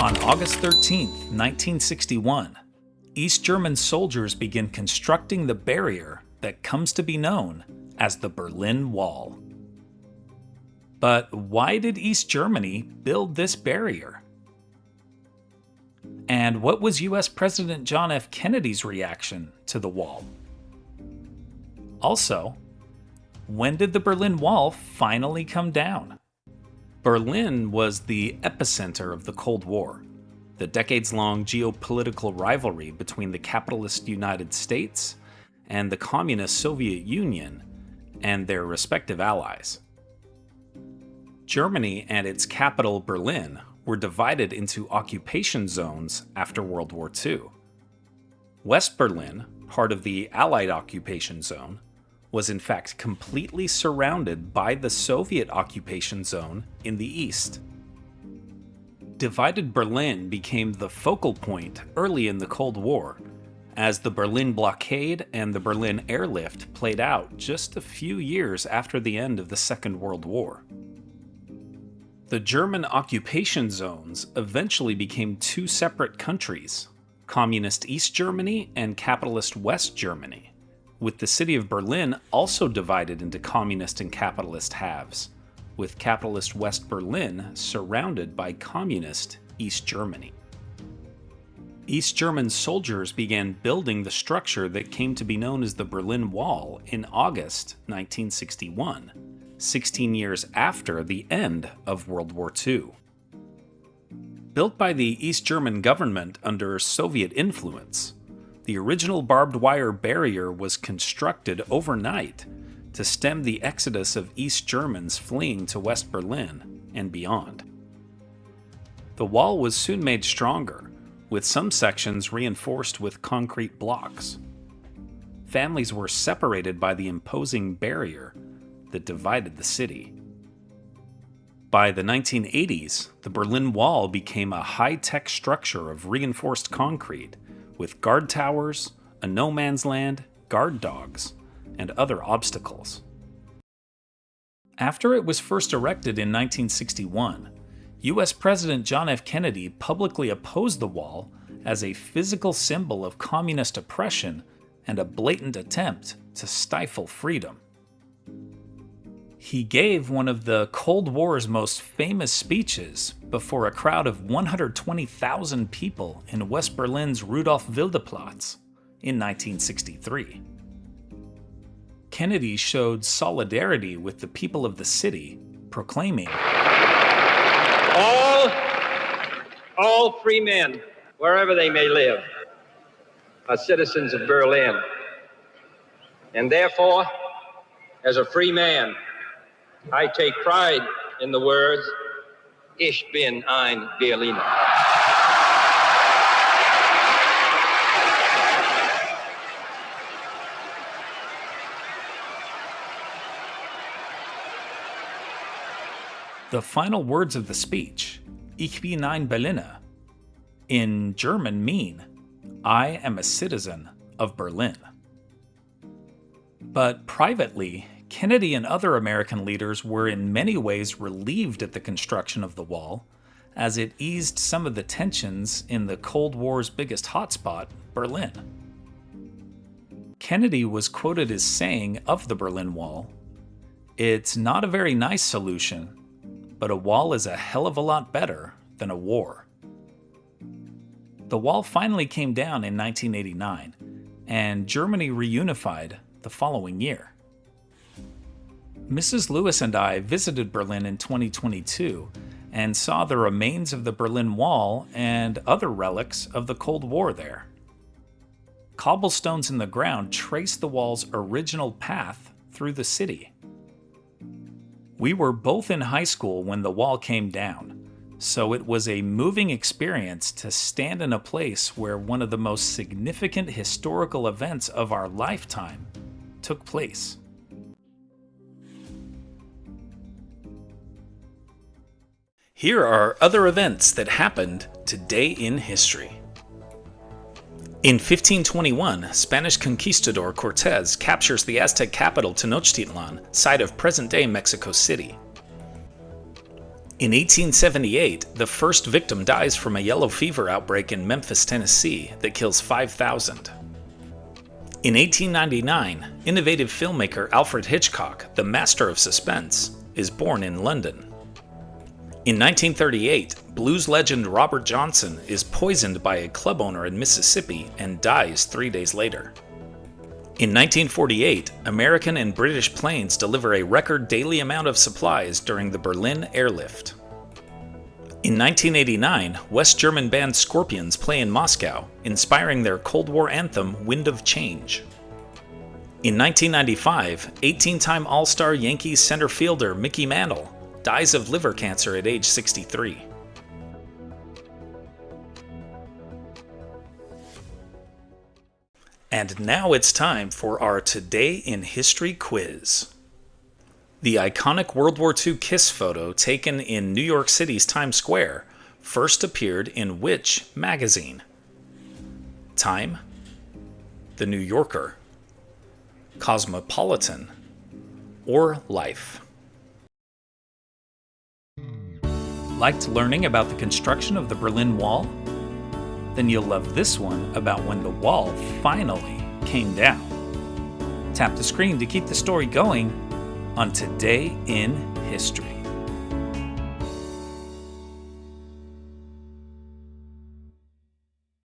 On August 13, 1961, East German soldiers begin constructing the barrier that comes to be known as the Berlin Wall. But why did East Germany build this barrier? And what was US President John F. Kennedy's reaction to the wall? Also, when did the Berlin Wall finally come down? Berlin was the epicenter of the Cold War, the decades-long geopolitical rivalry between the capitalist United States and the communist Soviet Union and their respective allies. Germany and its capital Berlin were divided into occupation zones after World War II. West Berlin, part of the Allied occupation zone, was in fact completely surrounded by the Soviet occupation zone in the east. Divided Berlin became the focal point early in the Cold War, as the Berlin blockade and the Berlin airlift played out just a few years after the end of the Second World War. The German occupation zones eventually became two separate countries, Communist East Germany and Capitalist West Germany, with the city of Berlin also divided into Communist and Capitalist halves, with Capitalist West Berlin surrounded by Communist East Germany. East German soldiers began building the structure that came to be known as the Berlin Wall in August 1961, 16 years after the end of World War II. Built by the East German government under Soviet influence, the original barbed wire barrier was constructed overnight to stem the exodus of East Germans fleeing to West Berlin and beyond. The wall was soon made stronger, with some sections reinforced with concrete blocks. Families were separated by the imposing barrier that divided the city. By the 1980s, the Berlin Wall became a high-tech structure of reinforced concrete with guard towers, a no man's land, guard dogs, and other obstacles. After it was first erected in 1961, US President John F. Kennedy publicly opposed the wall as a physical symbol of communist oppression and a blatant attempt to stifle freedom. He gave one of the Cold War's most famous speeches before a crowd of 120,000 people in West Berlin's Rudolph-Wilde-Platz in 1963. Kennedy showed solidarity with the people of the city, proclaiming, All free men, wherever they may live, are citizens of Berlin. And therefore, as a free man, I take pride in the words, Ich bin ein Berliner. The final words of the speech, Ich bin ein Berliner, in German mean, I am a citizen of Berlin. But privately, Kennedy and other American leaders were in many ways relieved at the construction of the wall, as it eased some of the tensions in the Cold War's biggest hotspot, Berlin. Kennedy was quoted as saying of the Berlin Wall, "It's not a very nice solution, but a wall is a hell of a lot better than a war." The wall finally came down in 1989, and Germany reunified the following year. Mrs. Lewis and I visited Berlin in 2022 and saw the remains of the Berlin Wall and other relics of the Cold War there. Cobblestones in the ground trace the wall's original path through the city. We were both in high school when the wall came down, so it was a moving experience to stand in a place where one of the most significant historical events of our lifetime took place. Here are other events that happened today in history. In 1521, Spanish conquistador Cortez captures the Aztec capital Tenochtitlan, site of present-day Mexico City. In 1878, the first victim dies from a yellow fever outbreak in Memphis, Tennessee that kills 5,000. In 1899, innovative filmmaker Alfred Hitchcock, the master of suspense, is born in London. In 1938, blues legend Robert Johnson is poisoned by a club owner in Mississippi and dies 3 days later. In 1948, American and British planes deliver a record daily amount of supplies during the Berlin airlift. In 1989, West German band Scorpions play in Moscow, inspiring their Cold War anthem Wind of Change. In 1995, 18-time All-Star Yankees center fielder Mickey Mantle dies of liver cancer at age 63. And now it's time for our Today in History quiz. The iconic World War II kiss photo taken in New York City's Times Square first appeared in which magazine? Time, The New Yorker, Cosmopolitan, or Life? Liked learning about the construction of the Berlin Wall? Then you'll love this one about when the wall finally came down. Tap the screen to keep the story going on Today in History.